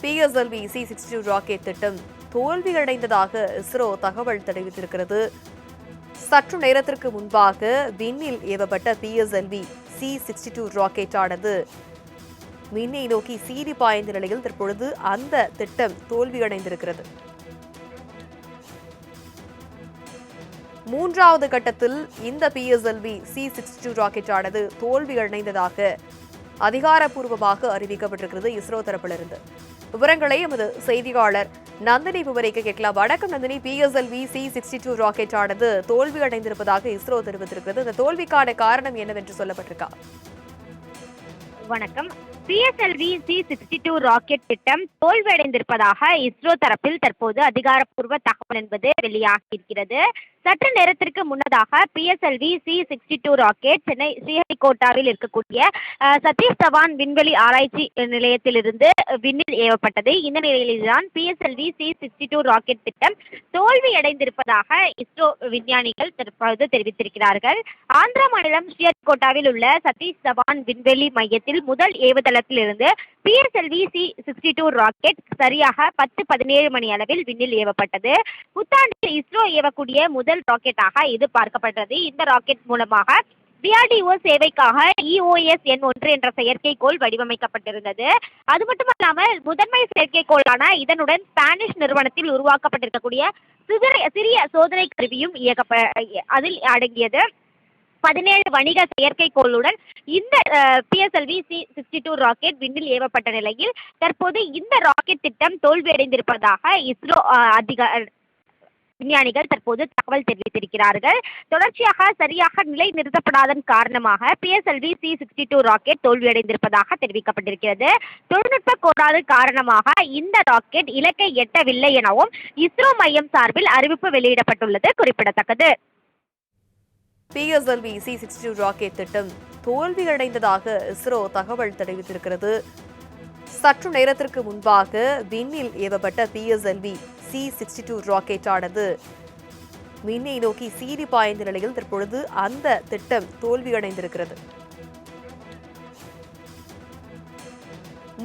PSLV C-62 rocket திட்டம் தோல்வியடைந்ததாக இஸ்ரோ தகவல் தெரிவித்திருக்கிறது. சற்று நேரத்திற்கு முன்பாக விண்ணில் ஏவப்பட்ட PSLV C-62 ராக்கெட்டானது விண்ணை நோக்கி சீறி பாய்ந்த நிலையில் தற்பொழுது அந்த திட்டம் தோல்வியடைந்திருக்கிறது. மூன்றாவது கட்டத்தில் இந்த PSLV C-62 ராக்கெட்டானது தோல்வியடைந்ததாக அதிகாரப்பூர்வமாக அறிவிக்கப்பட்டிருக்கிறது இஸ்ரோ தரப்பிலிருந்து. விவரங்களை எமது செய்தியாளர் நந்தினி விவரிக்க கேட்கலாம். வணக்கம் நந்தினி. PSLV C-62 ராக்கெட்டானது தோல்வியடைந்திருப்பதாக இஸ்ரோ தெரிவித்திருக்கிறது. இந்த தோல்விக்கான காரணம் என்னவென்று சொல்லப்பட்டிருக்கா? வணக்கம். PSLV C-62 ராக்கெட் திட்டம் தோல்வியடைந்திருப்பதாக இஸ்ரோ தரப்பில் தற்போது அதிகாரப்பூர்வ தகவல் என்பது வெளியாகியிருக்கிறது. சற்று நேரத்திற்கு முன்னதாக PSLV C-62 ராக்கெட் சென்னை ஸ்ரீஹரிகோட்டாவில் இருக்கக்கூடிய சதீஷ் தவான் விண்வெளி ஆராய்ச்சி நிலையத்திலிருந்து விண்ணில் ஏவப்பட்டது. இந்த நிலையில்தான் PSLV C-62 ராக்கெட் திட்டம் தோல்வியடைந்திருப்பதாக இஸ்ரோ விஞ்ஞானிகள் தற்போது தெரிவித்திருக்கிறார்கள். ஆந்திர மாநிலம் ஸ்ரீஹரிகோட்டாவில் உள்ள சதீஷ் தவான் விண்வெளி மையத்தில் முதல் ஏவுதளத்திலிருந்து PSLV C-62 ராக்கெட் சரியாக 10:17 மணி அளவில் விண்ணில் ஏவப்பட்டது. புத்தாண்டில் இஸ்ரோ ஏவக்கூடிய முதல் ராக்கெட்டாக இது பார்க்கப்பட்டது. இந்த ராக்கெட் மூலமாக DRDO சேவைக்காக EOS N1 என்ற செயற்கைக்கோள் வடிவமைக்கப்பட்டிருந்தது. அது மட்டுமல்லாமல் முதன்மை செயற்கைக்கோளான இதனுடன் ஸ்பானிஷ் நிறுவனத்தில் உருவாக்கப்பட்டிருக்கக்கூடிய சிறிய சோதனை கருவியும் அதில் அடங்கியது. 17 வணிக செயற்கைக்கோளுடன் இந்த PSLV C-62 ராக்கெட் விண்ணில் ஏவப்பட்ட நிலையில் தற்போது இந்த ராக்கெட் திட்டம் தோல்வியடைந்திருப்பதாக இஸ்ரோ விஞ்ஞானிகள் தற்போது தகவல் தெரிவித்திருக்கிறார்கள். தொடர்ச்சியாக சரியாக நிலை நிறுத்தப்படாதன் காரணமாக PSLV C-62 ராக்கெட் தோல்வியடைந்திருப்பதாக தெரிவிக்கப்பட்டிருக்கிறது. தொழில்நுட்ப கோளாறு காரணமாக இந்த ராக்கெட் இலக்கை எட்டவில்லை எனவும் இஸ்ரோ மையம் சார்பில் அறிவிப்பு வெளியிடப்பட்டுள்ளது குறிப்பிடத்தக்கது. PSLV C-62 ராக்கெட் திட்டம் தோல்வியடைந்ததாக இஸ்ரோ தகவல் தெரிவித்திருக்கிறது. சற்று நேரத்திற்கு முன்பாக விண்ணில் ஏவப்பட்ட PSLV C-62 ராக்கெட்டானது விண்ணை நோக்கி சீறி பாய்ந்த நிலையில் தற்பொழுது அந்த திட்டம் தோல்வியடைந்திருக்கிறது.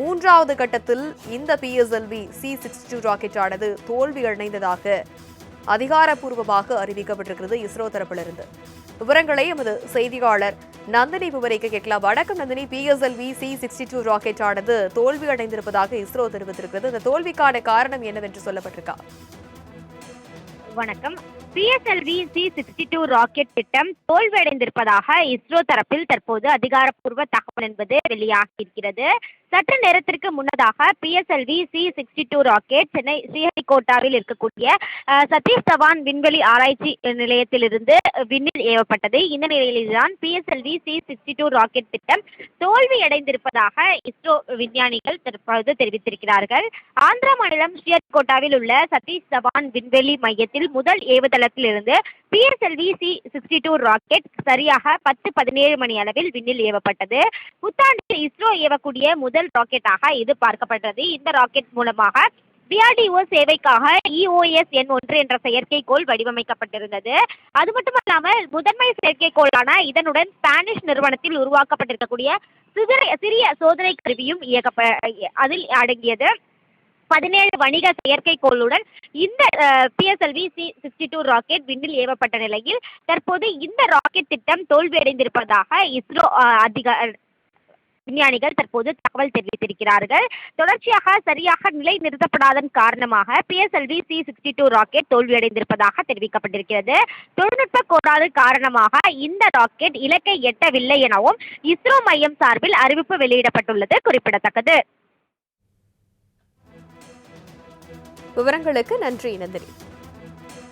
மூன்றாவது கட்டத்தில் இந்த PSLV C-62 ராக்கெட்டானது தோல்வியடைந்ததாக அதிகாரப்பூர்வமாக அறிவிக்கப்பட்டிருக்கிறது இஸ்ரோ தரப்பிலிருந்து. விவரங்களை எமது செய்தியாளர் நந்தினி விவரிக்க கேட்கலாம். வணக்கம் நந்தினி. PSLV C-62 ராக்கெட்டானது தோல்வியடைந்திருப்பதாக இஸ்ரோ தெரிவித்திருக்கிறது. இந்த தோல்விக்கான காரணம் என்னவென்று சொல்லப்பட்டிருக்கா? வணக்கம். PSLV C-62 ராக்கெட் திட்டம் தோல்வியடைந்திருப்பதாக இஸ்ரோ தரப்பில் தற்போது அதிகாரப்பூர்வ தகவல் என்பது வெளியாகியிருக்கிறது. சற்று நேரத்திற்கு முன்னதாக PSLV C-62 ராக்கெட் சென்னை ஸ்ரீஹரிகோட்டாவில் இருக்கக்கூடிய சதீஷ் தவான் விண்வெளி ஆராய்ச்சி நிலையத்திலிருந்து விண்ணில் ஏவப்பட்டது. இந்த நிலையில்தான் PSLV C-62 ராக்கெட் திட்டம் தோல்வியடைந்திருப்பதாக இஸ்ரோ விஞ்ஞானிகள் தற்போது தெரிவித்திருக்கிறார்கள். ஆந்திர மாநிலம் ஸ்ரீஹரிகோட்டாவில் உள்ள சதீஷ் தவான் விண்வெளி மையத்தில் முதல் ஏவுதளத்திலிருந்து PSLV C-62 ராக்கெட் சரியாக 10:17 மணி அளவில் விண்ணில் ஏவப்பட்டது. புத்தாண்டில் இஸ்ரோ ஏவக்கூடிய முதல் ராக்கெட்டாக இது பார்க்கப்பட்டது. இந்த ராக்கெட் மூலமாக DRDO சேவைக்காக EOS N1 என்ற செயற்கைக்கோள் வடிவமைக்கப்பட்டிருந்தது. அது மட்டுமல்லாமல் முதன்மை செயற்கைக்கோளான இதனுடன் ஸ்பானிஷ் நிறுவனத்தில் உருவாக்கப்பட்டிருக்கக்கூடிய சிறிய சோதனை கருவியும் அதில் அடங்கியது. 17 வணிக செயற்கைக்கோளுடன் இந்த PSLV C-62 ராக்கெட் விண்ணில் ஏவப்பட்ட நிலையில் தற்போது இந்த ராக்கெட் திட்டம் தோல்வியடைந்திருப்பதாக இஸ்ரோ விஞ்ஞானிகள் தற்போது தகவல் தெரிவித்திருக்கிறார்கள். தொடர்ச்சியாக சரியாக நிலை நிறுத்தப்படாதன் காரணமாக PSLV C-62 ராக்கெட் தோல்வியடைந்திருப்பதாக தெரிவிக்கப்பட்டிருக்கிறது. தொழில்நுட்ப கோளாறு காரணமாக இந்த ராக்கெட் இலக்கை எட்டவில்லை எனவும் இஸ்ரோ மையம் சார்பில் அறிவிப்பு வெளியிடப்பட்டுள்ளது குறிப்பிடத்தக்கது. விவரங்களுக்கு நன்றி நந்தினி.